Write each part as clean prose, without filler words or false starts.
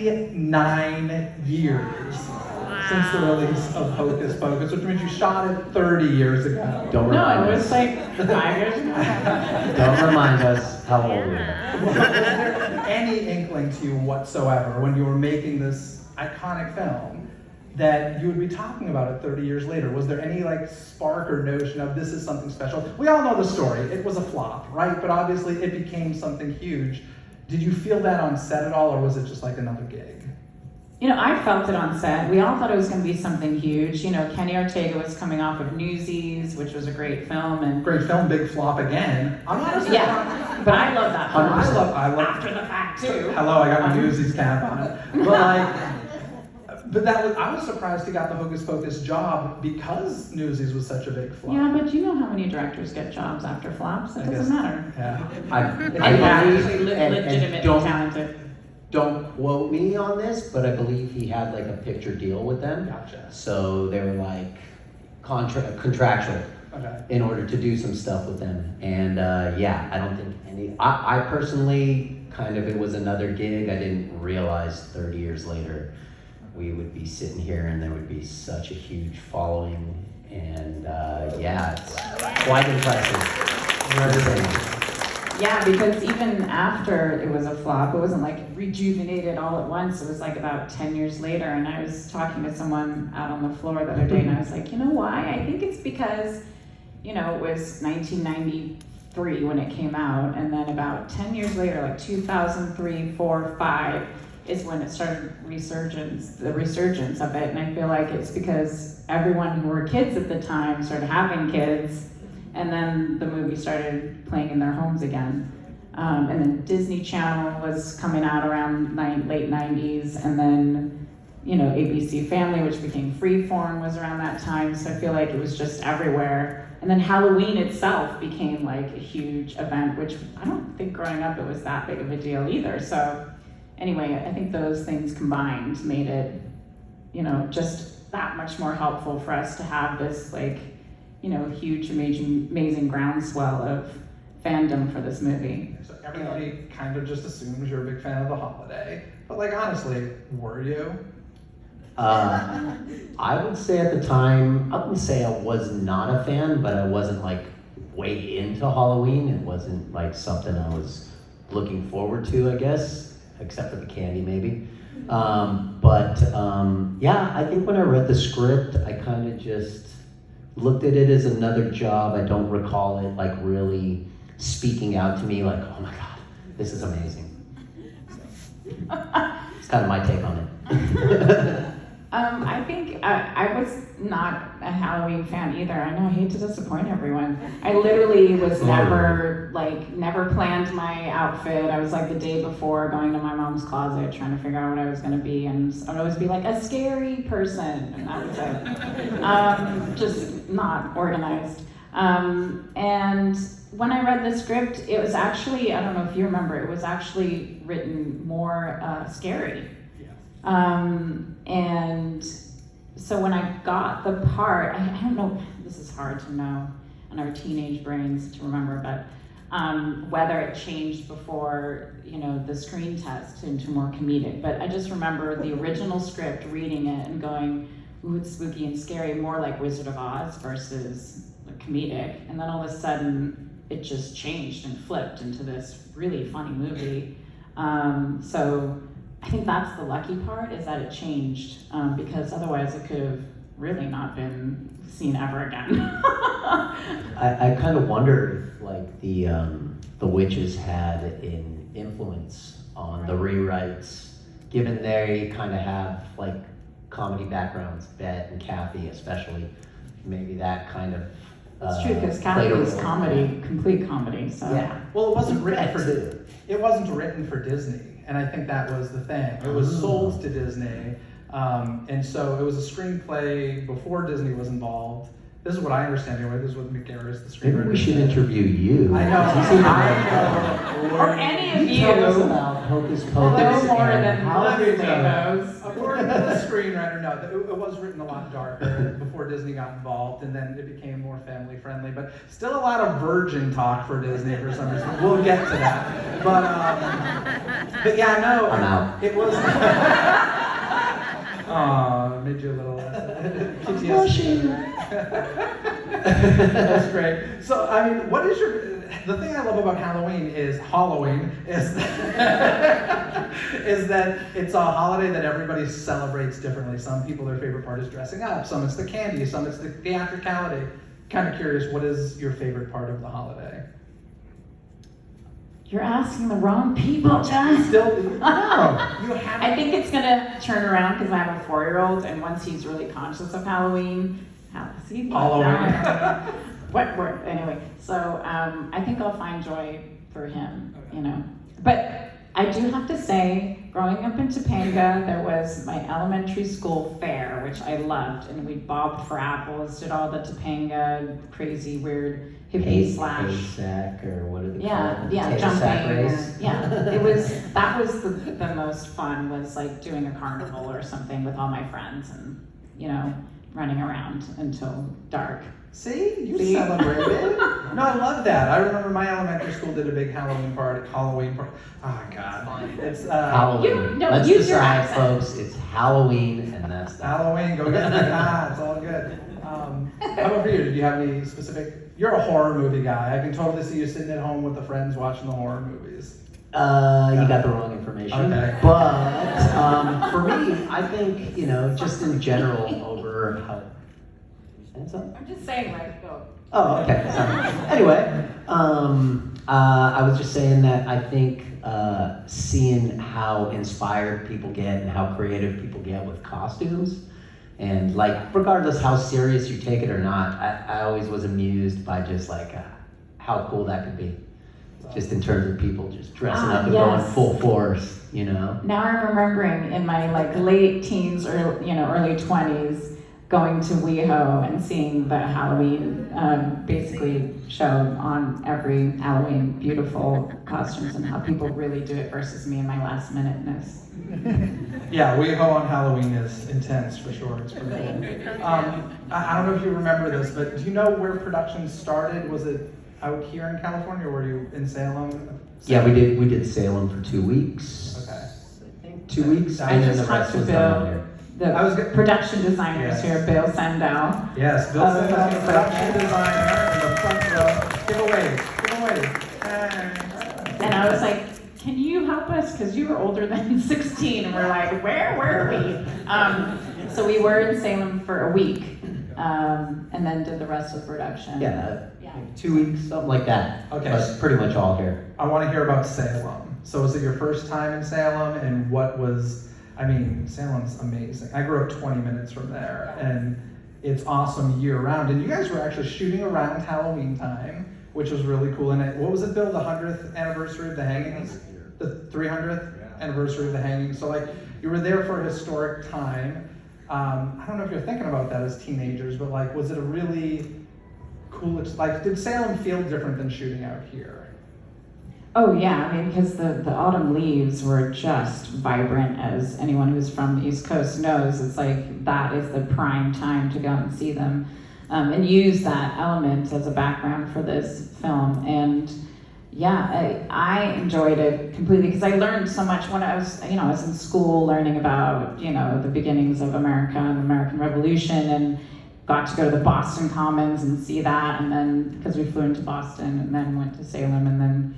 29 years since the release of Hocus Pocus, which means you shot it 30 years ago. Don't remind No, us. it's like 5 years ago. Don't remind us how old we are. Was there any inkling to you whatsoever when you were making this iconic film that you would be talking about it 30 years later? Was there any like spark or notion of this is something special? We all know the story. It was a flop, right? But obviously it became something huge. Did you feel that on set at all, or was it just like another gig? You know, I felt it on set. We all thought it was going to be something huge. You know, Kenny Ortega was coming off of Newsies, which was a great film, and Great film, big flop again. I'm not yeah, but I love that film. I love After the fact too. Hello, I got my Newsies cap on it. But like, I was surprised he got the Hocus Pocus job because Newsies was such a big flop. Yeah, but you know how many directors get jobs after flops? It I guess- doesn't matter. Yeah. I believe, Legitimately and don't talented. quote me on this, but I believe he had like a picture deal with them. Gotcha. So they were like contractual Okay. in order to do some stuff with them. And yeah, I don't think I personally kind of, it was another gig. I didn't realize 30 years later we would be sitting here and there would be such a huge following. And yeah, it's quite impressive. Yeah, because even after it was a flop, it wasn't like rejuvenated all at once. It was like about 10 years later, and I was talking to someone out on the floor the other day, and I was like, you know why? I think it's because, you know, it was 1993 when it came out, and then about 10 years later, like 2003, 4, 5, is when it started the resurgence of it, and I feel like it's because everyone who were kids at the time started having kids, and then the movie started playing in their homes again. And then Disney Channel was coming out around late 90s, and then, you know, ABC Family, which became Freeform, was around that time, so I feel like it was just everywhere. And then Halloween itself became like a huge event, which I don't think growing up it was that big of a deal either. So anyway, I think those things combined made it, you know, just that much more helpful for us to have this like, you know, huge, amazing groundswell of fandom for this movie. So everybody kind of just assumes you're a big fan of the holiday. But like honestly, were you? I would say at the time, I wouldn't say I was not a fan, but I wasn't like way into Halloween. It wasn't like something I was looking forward to, I guess, except for the candy maybe. Yeah, I think when I read the script, I kind of just looked at it as another job. I don't recall it like really speaking out to me like, oh my God, this is amazing. It's kind of my take on it. I think I was not a Halloween fan either. I know, I hate to disappoint everyone. I literally was never planned my outfit. I was like the day before going to my mom's closet trying to figure out what I was gonna be, and I would always be like a scary person, and that was it. Just not organized. And when I read the script, it was actually, I don't know if you remember, it was actually written more scary. And so when I got the part, I don't know, this is hard to know in our teenage brains to remember, but whether it changed before, you know, the screen test into more comedic. But I just remember the original script, reading it and going, ooh, it's spooky and scary, more like Wizard of Oz versus comedic. And then all of a sudden, it just changed and flipped into this really funny movie. So I think that's the lucky part, is that it changed, because otherwise it could have really not been seen ever again. I kind of wonder if like the witches had an influence on the rewrites, given they kind of have like comedy backgrounds, Bet and Kathy especially. Maybe that kind of It's true, because Kathy was comedy, complete comedy, so. Yeah. Well, it wasn't written Bet for too. It wasn't written for Disney, and I think that was the thing. It was sold to Disney, and so it was a screenplay before Disney was involved. This is what I understand anyway. This is what McGarris, the screenwriter. Maybe we should interview you. I know. You seem to Or any of you. Tell us about Hocus Pocus. No more and than how everybody did, knows. Of course, According to the screenwriter, no, it was written a lot darker before Disney got involved, and then it became more family friendly. But still a lot of virgin talk for Disney for some reason. We'll get to that. But yeah, no, I'm out. it was. Aw, made you a little PTSD. That's great. So, I mean, what is the thing I love about Halloween is that it's a holiday that everybody celebrates differently. Some people, their favorite part is dressing up. Some it's the candy. Some it's the theatricality. Kind of curious, what is your favorite part of the holiday? You're asking the wrong people, John. Still, no, you haven't. I think it's gonna turn around because I have a 4-year-old, and once he's really conscious of Halloween, anyway. So I think I'll find joy for him, you know. But I do have to say, growing up in Topanga, there was my elementary school fair, which I loved, and we bobbed for apples, did all the Topanga crazy weird hippie slash. Sack or what do they Yeah, call it? yeah, Potato sack jumping. race? Yeah, that was the most fun, was like doing a carnival or something with all my friends and, you know, running around until dark. See, you celebrated. No, I love that. I remember my elementary school did a big Halloween party. Oh God, it's Halloween. Let's decide, folks. It's Halloween, and that's that. Halloween. Go get the it's all good. How about for you? Did you have any specific? You're a horror movie guy. I can totally see you sitting at home with the friends watching the horror movies. You got the wrong information. Okay. But for me, I think, you know, just in general over how. I'm just saying, like, go. Oh, okay. Sorry. Anyway, I was just saying that I think seeing how inspired people get and how creative people get with costumes, and like regardless how serious you take it or not, I always was amused by just like how cool that could be. Just in terms of people just dressing up and going full force, you know. Now I'm remembering in my like late teens or early 20s, going to WeHo and seeing the Halloween basically show on every Halloween, beautiful costumes and how people really do it versus me and my last minuteness. Yeah, WeHo on Halloween is intense for sure. It's pretty cool. I don't know if you remember this, but do you know where production started? Was it out here in California, or were you in Salem? Yeah, we did Salem for 2 weeks. Okay. I think 2 weeks, I and then just the rest talked to was done here. The production designers here, Bill Sandow. Yes, Bill Sandow, the production designer in the front row. Give away. And I was like, can you help us? Because you were older than 16. And we're like, where were we? So we were in Salem for a week, and then did the rest of production. Yeah, 2 weeks, something like that. Okay. But pretty much all here. I want to hear about Salem. So was it your first time in Salem, and what was, I mean, Salem's amazing. I grew up 20 minutes from there, and it's awesome year round. And you guys were actually shooting around Halloween time, which was really cool. And what was it, Bill, the 100th anniversary of the hangings? The 300th anniversary of the hangings. So like, you were there for a historic time. I don't know if you're thinking about that as teenagers, but like, was it a really cool, like, did Salem feel different than shooting out here? Oh yeah, I mean, because the autumn leaves were just vibrant, as anyone who's from the East Coast knows. It's like, that is the prime time to go and see them, and use that element as a background for this film. And yeah, I enjoyed it completely, because I learned so much when I was in school, learning about, the beginnings of America and the American Revolution, and got to go to the Boston Commons and see that, and then, because we flew into Boston and then went to Salem, and then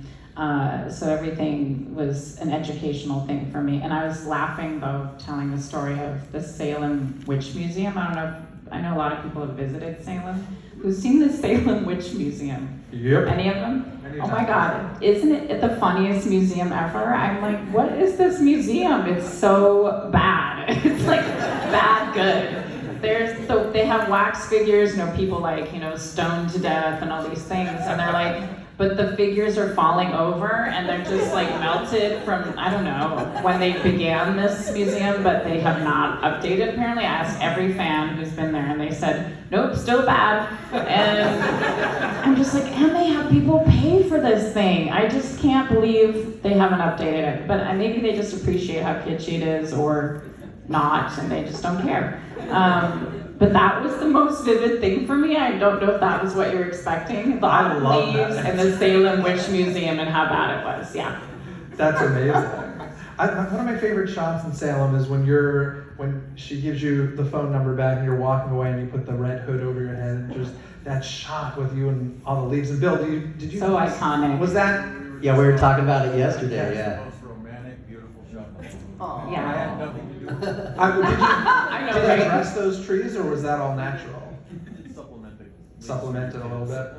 so everything was an educational thing for me. And I was laughing, though, telling the story of the Salem Witch Museum. I know a lot of people have visited Salem. Who's seen the Salem Witch Museum? Yep. Any of them? Oh my God, isn't it the funniest museum ever? I'm like, what is this museum? It's so bad. It's like bad good. They have wax figures, people like, stoned to death and all these things, and they're like, but the figures are falling over and they're just like melted from, I don't know, when they began this museum, but they have not updated apparently. I asked every fan who's been there and they said, nope, still bad. And I'm just like, and they have people pay for this thing. I just can't believe they haven't updated it. But maybe they just appreciate how kitschy it is, or not, and they just don't care. But that was the most vivid thing for me. I don't know if that was what you're expecting. The I love leaves that. and the Salem Witch Museum and how bad it was. Yeah. That's amazing. One of my favorite shots in Salem is when she gives you the phone number back and you're walking away and you put the red hood over your head and just that shot with you and all the leaves. And Bill, did you? So iconic. Was that? Yeah, we were talking about it yesterday. Yes. Yeah. Most romantic, beautiful shot. Aw. Yeah. I had nothing to do with it. I know, Did right? you dress those trees or was that all natural? Supplemented a little bit.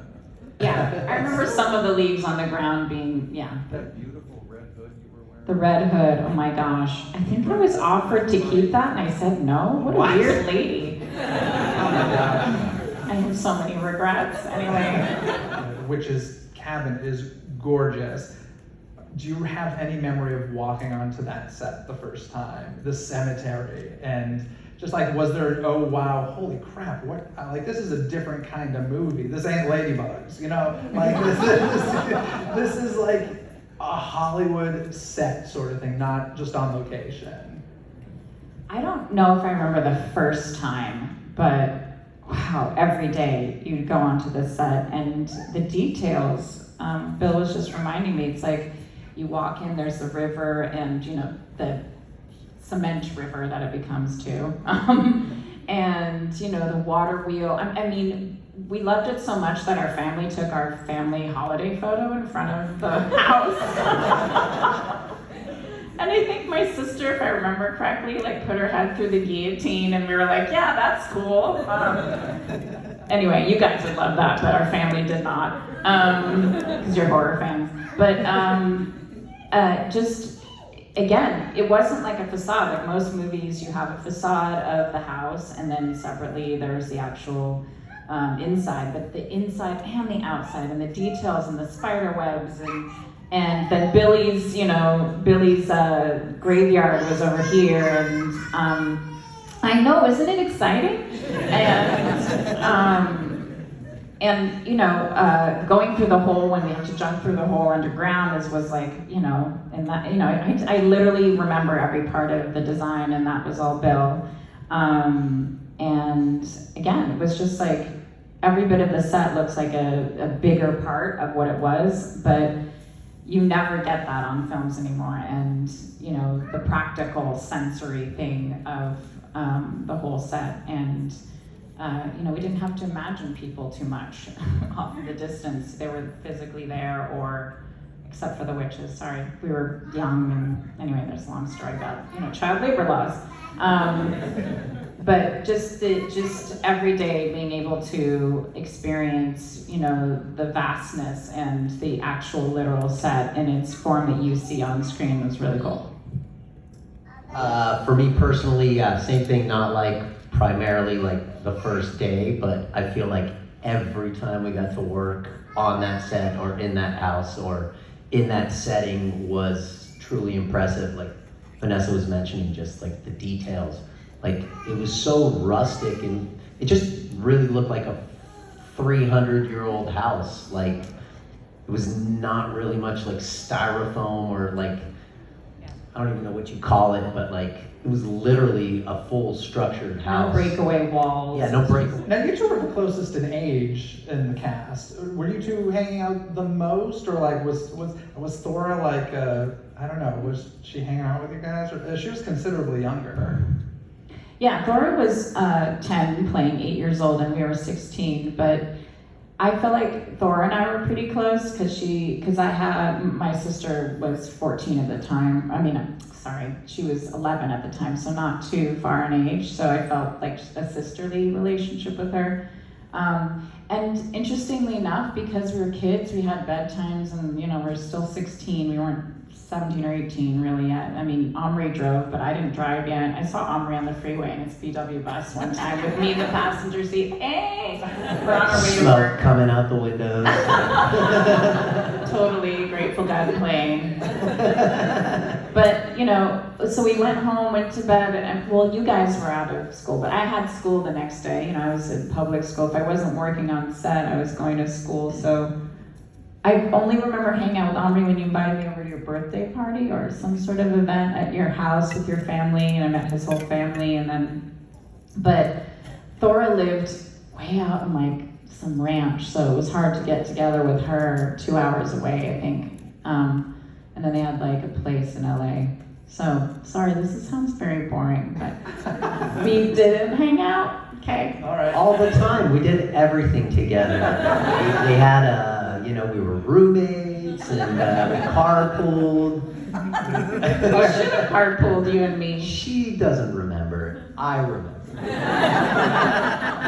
Yeah, I remember some of the leaves on the ground being, That beautiful red hood you were wearing. the red hood, oh my gosh. I think I was offered to keep that and I said no. What a What? weird lady. Oh my gosh. I have so many regrets. Anyway, Witch's cabin is gorgeous. Do you have any memory of walking onto that set the first time, the cemetery, and just like, was there, oh wow, holy crap, what, like this is a different kind of movie. This ain't Ladybugs, you know? Like this is like a Hollywood set sort of thing, not just on location. I don't know if I remember the first time, but wow, every day you'd go onto the set and the details, Bill was just reminding me, it's like you walk in, there's the river and the cement river that it becomes too. And the water wheel. I mean, we loved it so much that our family took our family holiday photo in front of the house. And I think my sister, if I remember correctly, like put her head through the guillotine and we were like, yeah, that's cool. Anyway, you guys would love that, but our family did not, because you're horror fans. But just, again, it wasn't like a facade. Like most movies, you have a facade of the house and then separately there's the actual inside, but the inside and the outside and the details and the spider webs and then Billy's graveyard was over here, and I know, isn't it exciting? And going through the hole when we had to jump through the hole underground was like, and that, I literally remember every part of the design, and that was all Bill. And again, it was just like every bit of the set looks like a bigger part of what it was, but you never get that on films anymore. And the practical sensory thing of the whole set, and we didn't have to imagine people too much off in the distance. They were physically there, or except for the witches. Sorry, we were young, and anyway, there's a long story about child labor laws. But just every day being able to experience, the vastness and the actual literal set in its form that you see on screen was really cool. For me personally, same thing, not like primarily like the first day, but I feel like every time we got to work on that set or in that house or in that setting was truly impressive. Like Vinessa was mentioning, just like the details. Like it was so rustic and it just really looked like a 300-year-old house. Like it was not really much like styrofoam or like, I don't even know what you call it, but like it was literally a full structured house. No breakaway walls. Yeah, no breakaway. Now you two were the closest in age in the cast. Were you two hanging out the most, or like was Thora like I don't know, was she hanging out with you guys? Or she was considerably younger. Yeah, Thora was 10, playing 8 years old, and we were 16. But I feel like Thora and I were pretty close because I had my sister was 14 at the time. She was 11 at the time, so not too far in age. So I felt like a sisterly relationship with her. And interestingly enough, because we were kids, we had bedtimes, and we're still 16. We weren't 17 or 18 really yet. Omri drove, but I didn't drive yet. I saw Omri on the freeway in his VW bus one time with me in the passenger seat. Hey! We're on our way to Smoke work. coming out the windows. Totally Grateful Dead playing. But, so we went home, went to bed, and well, you guys were out of school, but I had school the next day. I was in public school. If I wasn't working on set, I was going to school. So I only remember hanging out with Omri when you invited me over to your birthday party or some sort of event at your house with your family, and I met his whole family, but Thora lived way out in like some ranch, so it was hard to get together with her 2 hours away, I think. And then they had like a place in LA. So, sorry, this sounds very boring, but we didn't hang out, okay? All right. All the time. We did everything together. We had we were roommates and we carpooled. We should have carpooled, you and me. She doesn't remember. I remember.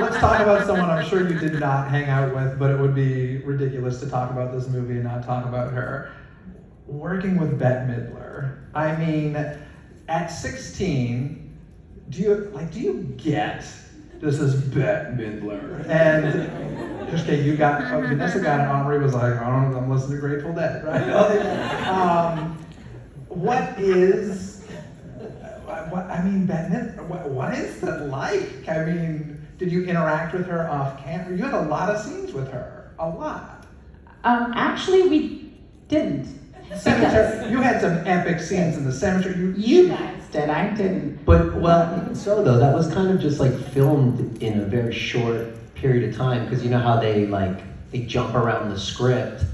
Let's talk about someone I'm sure you did not hang out with, but it would be ridiculous to talk about this movie and not talk about her. Working with Bette Midler. I mean, at 16, do you get this is Bette Midler? And just okay, Vinessa got it. Omri was like, I'm listening to Grateful Dead, right? Bette Midler. What is that like? I mean, did you interact with her off camera? You had a lot of scenes with her, a lot. Actually, we didn't. Cemetery. You had some epic scenes in the cemetery. You guys did, I didn't. But, well, even so though, that was kind of just like filmed in a very short period of time, because you know how they jump around the script,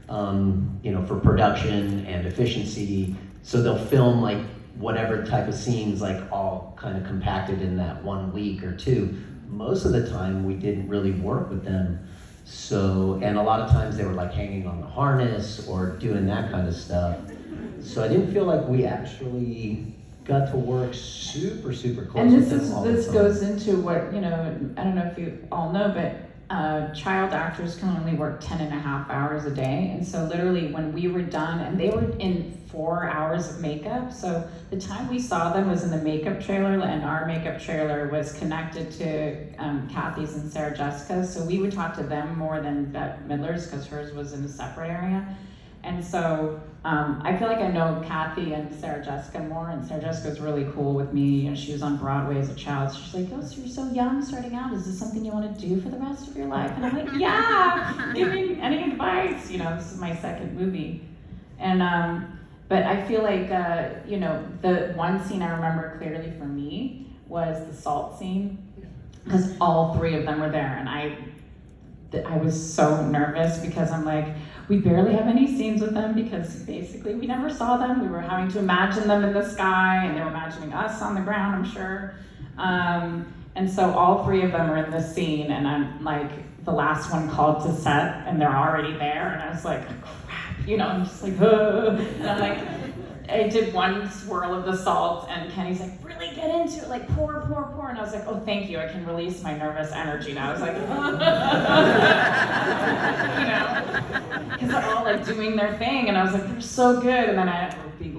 for production and efficiency. So they'll film like whatever type of scenes, like all kind of compacted in that 1 week or two. Most of the time we didn't really work with them. So, and a lot of times they were like hanging on the harness or doing that kind of stuff. So I didn't feel like we actually got to work super, super close And with them all the this time. goes into what, I don't know if you all know, but child actors can only work 10.5 hours a day. And so literally when we were done, and they were in 4 hours of makeup, so the time we saw them was in the makeup trailer, and our makeup trailer was connected to Kathy's and Sarah Jessica's, so we would talk to them more than Bette Midler's, because hers was in a separate area. And so I feel like I know Kathy and Sarah Jessica more, and Sarah Jessica's really cool with me. She was on Broadway as a child. So she's like, oh, so you're so young starting out. Is this something you want to do for the rest of your life? And I'm like, yeah, give me any advice. This is my second movie. And, but I feel like, the one scene I remember clearly for me was the salt scene, because all three of them were there. And I was so nervous, because I'm like, we barely have any scenes with them, because basically we never saw them. We were having to imagine them in the sky, and they were imagining us on the ground, I'm sure. And so all three of them are in this scene, and I'm like the last one called to set, and they're already there, and I was like, crap, I'm just like, ugh. And I'm like, I did one swirl of the salt, and Kenny's like, really get into it, like pour, and I was like, oh, thank you, I can release my nervous energy now. I was like, because they're all like doing their thing, and I was like, they're so good, and then I had to be,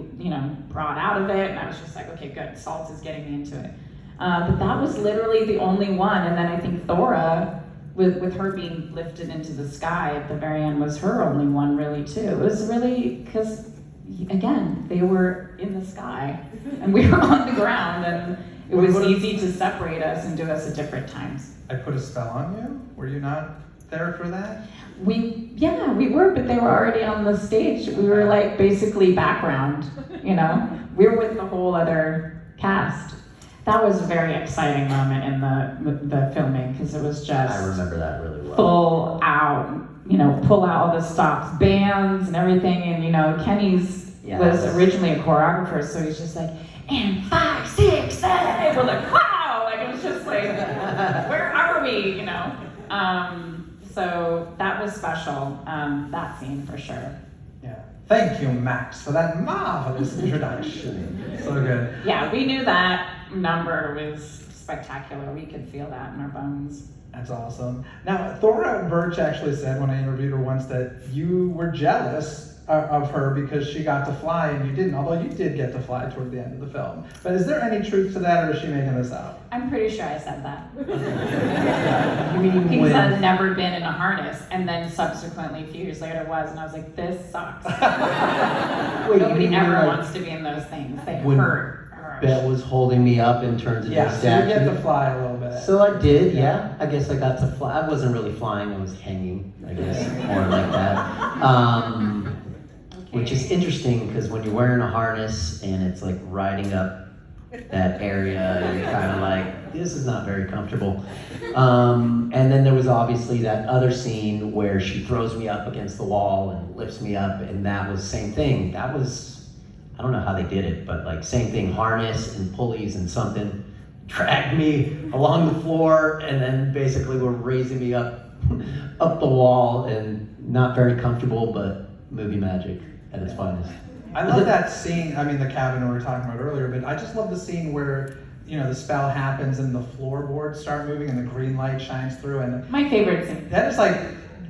brought out of it, and I was just like, okay, good, salt is getting me into it. But that was literally the only one, and then I think Thora, with her being lifted into the sky at the very end, was her only one really too. It was really, because again, they were in the sky, and we were on the ground, and it was easy to separate us and do us at different times. I put a spell on you? Were you not there for that? We were, but they were already on the stage. We were like basically background, We were with the whole other cast. That was a very exciting moment in the filming, because it was just I remember that really well. Full out, pull out all the stops, bands and everything, and Kenny's was originally a choreographer, so he's just like, and 5, 6, 7. We're like, wow, like it was just like, where are we, So that was special, that scene for sure. Yeah. Thank you, Max, for that marvelous introduction. So good. Yeah, we knew that number was spectacular. We could feel that in our bones. That's awesome. Now, Thora Birch actually said when I interviewed her once that you were jealous of her because she got to fly and you didn't, although you did get to fly toward the end of the film. But is there any truth to that, or is she making this up? I'm pretty sure I said that. You mean Because I've never been in a harness, and then subsequently, a few years later, was, and I was like, this sucks. Wait, Nobody you mean ever like wants to be in those things. They when- hurt. that was holding me up in terms of Yeah, the so you statue. get to fly a little bit. So I did, yeah. I guess I got to fly. I wasn't really flying, I was hanging, I guess, more like that. Which is interesting because when you're wearing a harness and it's like riding up that area, you're kind of like, this is not very comfortable. And then there was obviously that other scene where she throws me up against the wall and lifts me up, and that was the same thing. That was, I don't know how they did it, but like same thing, harness and pulleys and something dragged me along the floor and then basically were raising me up the wall, and not very comfortable, but movie magic at its finest. I love that scene, I mean the cabin we were talking about earlier, but I just love the scene where, you know, the spell happens and the floorboards start moving and the green light shines through, and My favorite scene. that is like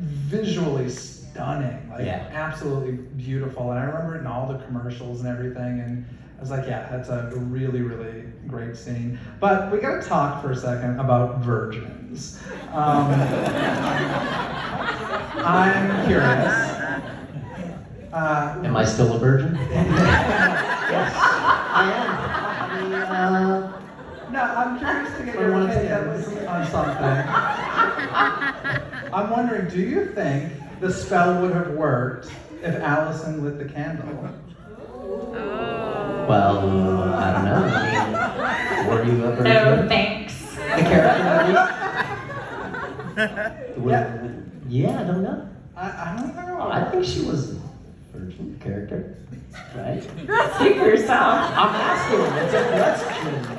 visually stunning, like Yeah. absolutely beautiful. And I remember it in all the commercials and everything, and I was like, yeah, that's a really, really great scene. But we gotta talk for a second about virgins. I'm curious. Am I still a virgin? Yes, I am. No, I'm curious to get I your wanna opinion say on something. I'm wondering, do you think the spell would have worked if Allison lit the candle? Well, I don't know. I mean, were you a virgin? No thanks. The character, at least? Yeah, I don't know. I don't know. I think she was a virgin character, right? Speak for yourself. I'm asking. It's a question.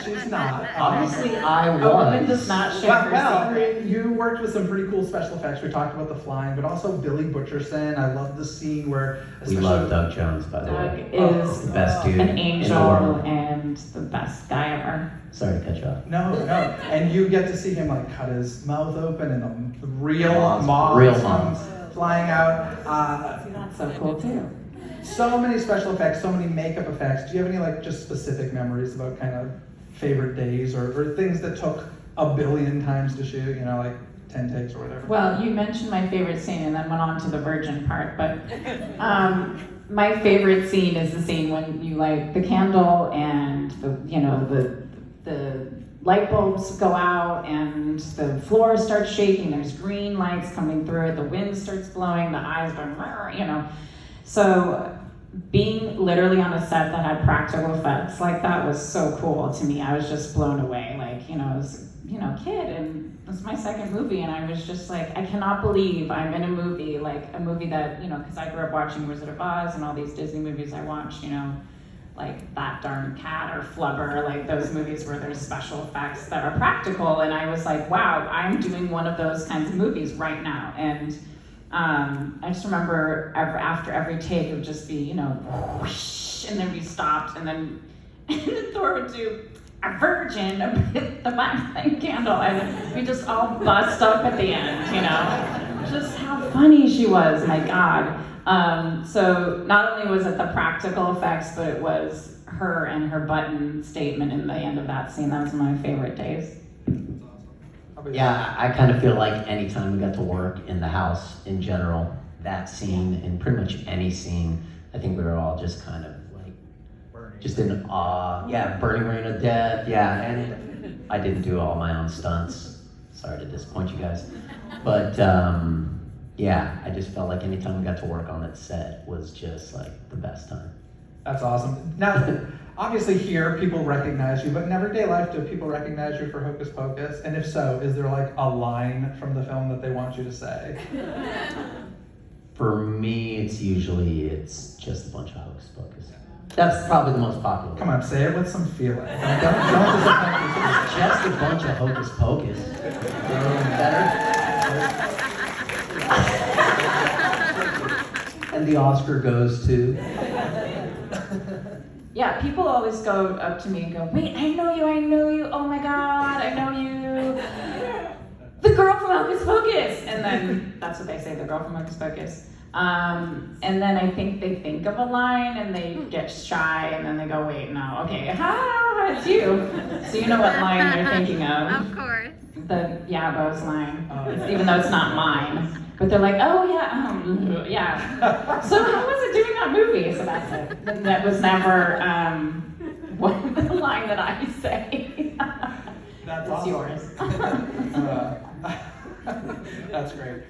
She's not. Obviously, I A woman does was. not share Well, her I secret. mean, you worked with some pretty cool special effects. We talked about the flying, but also Billy Butcherson. I love the scene where, We love Doug Jones, by the Doug way. is The best dude an in the angel world. and the best guy ever. Sorry to cut you off. No, and you get to see him like cut his mouth open, and the real Moths. moths Real come moths. flying out. See, that's so cool too. So many special effects, so many makeup effects. Do you have any like just specific memories about kind of favorite days or things that took a billion times to shoot? You know, like 10 takes or whatever. Well, you mentioned my favorite scene and then went on to the virgin part, but my favorite scene is the scene when you light the candle and the light bulbs go out and the floor starts shaking. There's green lights coming through it. The wind starts blowing. The eyes going, you know. So being literally on a set that had practical effects like that was so cool to me. I was just blown away. Like, you know, I was kid, and it's my second movie, and I was just like, I cannot believe I'm in a movie that, you know, because I grew up watching Wizard of Oz and all these Disney movies I watched, you know, like That Darn Cat or Flubber, like those movies where there's special effects that are practical, and I was like, wow, I'm doing one of those kinds of movies right now. And I just remember after every take it would just be, you know, whoosh, and then we stopped, and then Thor would do a virgin, the black light candle, and we just all bust up at the end, you know. Just how funny she was, my God. So not only was it the practical effects, but it was her and her button statement in the end of that scene. That was one of my favorite days. Yeah, I kind of feel like anytime we got to work in the house in general, that scene and pretty much any scene, I think we were all just kind of like, just in awe. Yeah, Burning Rain of Death, yeah, and I didn't do all my own stunts. Sorry to disappoint you guys. But yeah, I just felt like anytime we got to work on that set was just like the best time. That's awesome. Now, obviously here people recognize you, but in everyday life, do people recognize you for Hocus Pocus? And if so, is there like a line from the film that they want you to say? For me, it's just a bunch of Hocus Pocus. That's probably the most popular. Come on, say it with some feeling. Don't disappoint me. Just a bunch of Hocus Pocus. Better? And the Oscar goes to... Yeah, people always go up to me and go, wait, I know you, oh my God, I know you. The girl from Hocus Pocus! And then that's what they say, the girl from Hocus Pocus. And then I think they think of a line and they get shy and then they go, wait, no, okay, it's you. So you know what line they're thinking of. Of course. The Yabos line, even though it's not mine. But they're like, oh yeah, yeah. So how was it doing that movie? So that's it. That was never the line that I say. That's It's awesome. yours. That's great.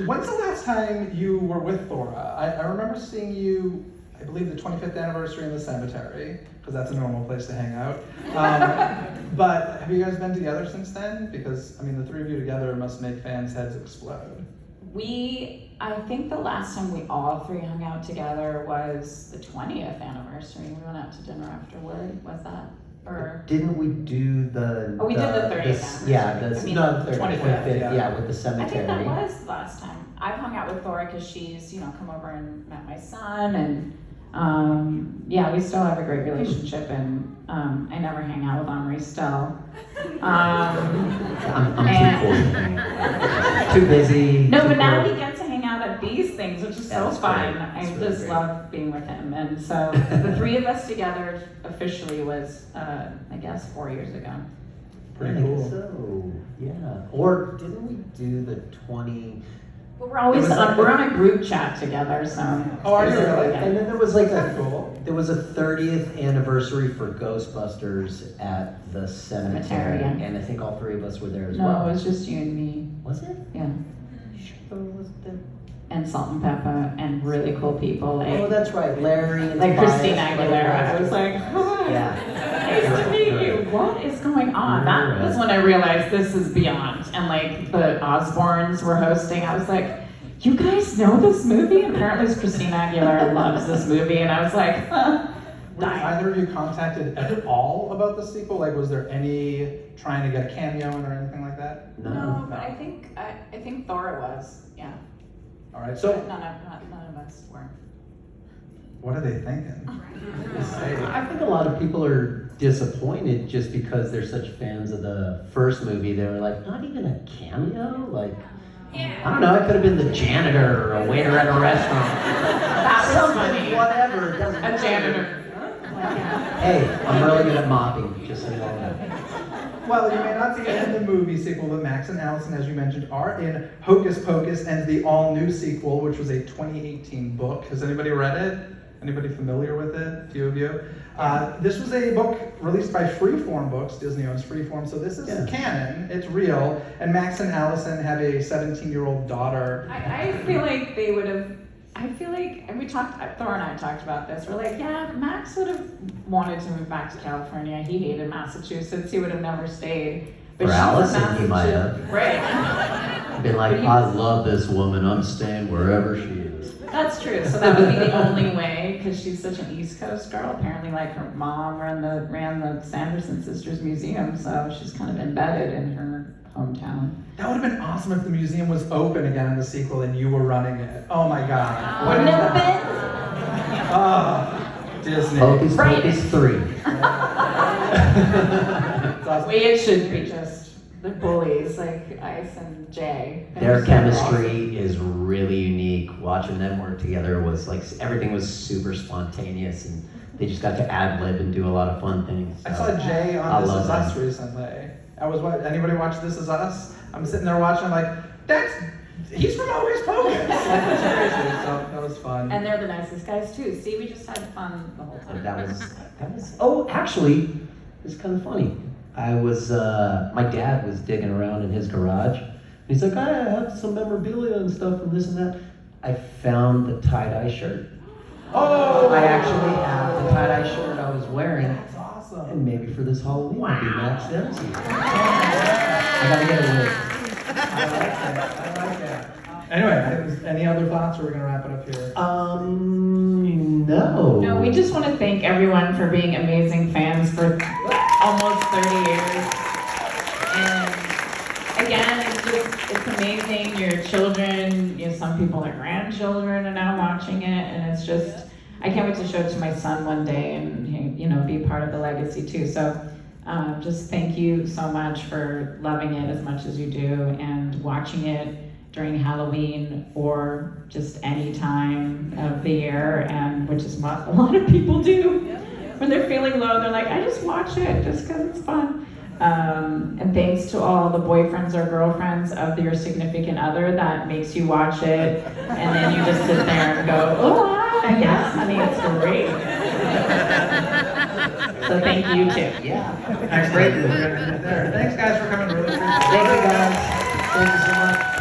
When's the last time you were with Thora? I remember seeing you, I believe the 25th anniversary in the cemetery, because that's a normal place to hang out. But have you guys been together since then? Because, I mean, the three of you together must make fans' heads explode. I think the last time we all three hung out together was the 20th anniversary. We went out to dinner afterward. Was that? Or Didn't we do the? Oh, we did the 30th anniversary. Yeah, I mean, no, the 25th, 25th, yeah. yeah, with the I cemetery. think that was the last time. I've hung out with Thora because she's, come over and met my son, and yeah, we still have a great relationship, and I never hang out with Omri still. I'm too and- cool. Too busy. No, too but now cool. we get to hang out at these things, which is Yeah, so it's fun. great. I It's really just great. love being with him, and so the three of us together officially was, I guess, 4 years ago. Pretty I think cool. So, yeah. Or didn't we do the 20? But we're always It was like we're on a group chat together, so. Oh, are you really? Yeah. And then there was like That's cool. there was a 30th anniversary for Ghostbusters at the cemetery, Cemetery, yeah. and I think all three of us were there as No, well. it was just you and me. Was it? Yeah. Sure, was it? And Salt and Pepper and really cool people. Oh, that's right, Larry and Like Tobias, Christina right, Aguilera. I right. was like, hi. Yeah. Nice to meet you. What is going on? That was when I realized this is beyond. And like the Osbournes were hosting. I was like, you guys know this movie? And apparently Christina Aguilera loves this movie. And I was like, Were dying. either of you contacted at all about the sequel? Like, was there any trying to get a cameo in or anything like that? No, but I think Thora was. Yeah. All right, so None of us were. what are they thinking? I think a lot of people are disappointed just because they're such fans of the first movie. They were like, not even a cameo? Like, I don't know, it could have been the janitor or a waiter at a restaurant. That was Something, funny. whatever. It doesn't A matter. janitor. Hey, I'm really good at mopping, just so you all know. Well, you may not be in the movie sequel, but Max and Allison, as you mentioned, are in Hocus Pocus and the all-new sequel, which was a 2018 book. Has anybody read it? Anybody familiar with it? A few of you. This was a book released by Freeform Books. Disney owns Freeform, so this is canon. It's real. And Max and Allison have a 17-year-old daughter. I feel like they would have. I feel like, and Thor and I talked about this. We're like, yeah, Max would have wanted to move back to California. He hated Massachusetts. He would have never stayed. For she's a Allison, he might have. Right. Been like, But he- I love this woman. I'm staying wherever she is. That's true. So that would be the only way, because she's such an East Coast girl. Apparently, like her mom ran the Sanderson Sisters Museum, so she's kind of embedded in her hometown. That would have been awesome if the museum was open again in the sequel and you were running it. Oh my God. Wouldn't it have been? Oh, Disney. Hocus Right. Pocus 3. It's awesome. It should be just the bullies, like Ice and Jay. Their chemistry is really unique. Watching them work together was like, everything was super spontaneous, and they just got to ad-lib and do a lot of fun things. I so. saw Jay I on This love Is Us them. recently. Anybody watch This Is Us? I'm sitting there watching, I'm like, he's from Hocus Pocus. That's crazy. So that was fun. And they're the nicest guys too. See, we just had fun the whole time. That was. Oh, actually, it's kind of funny. I was, my dad was digging around in his garage. He's like, I have some memorabilia and stuff and this and that. I found the tie-dye shirt. Oh! I actually have the tie-dye shirt I was wearing. That's awesome. And maybe for this Halloween, I'll be Max Dempsey. I gotta get it with. I like it. Anyway, any other thoughts, or we're gonna wrap it up here? No. No, we just want to thank everyone for being amazing fans for almost 30 years. And again, it's amazing. Your children, some people, their grandchildren are now watching it, and it's just, I can't wait to show it to my son one day and be part of the legacy too. So just thank you so much for loving it as much as you do and watching it during Halloween or just any time of the year, and which is what a lot of people do when they're feeling low. They're like, I just watch it just because it's fun. And thanks to all the boyfriends or girlfriends of your significant other that makes you watch it, and then you just sit there and go, oh, yes, honey, it's great. So thank you too. Yeah. Excellent. We're gonna end it there. Thanks guys for coming. Really appreciate it. Thank you guys. Thank you so much.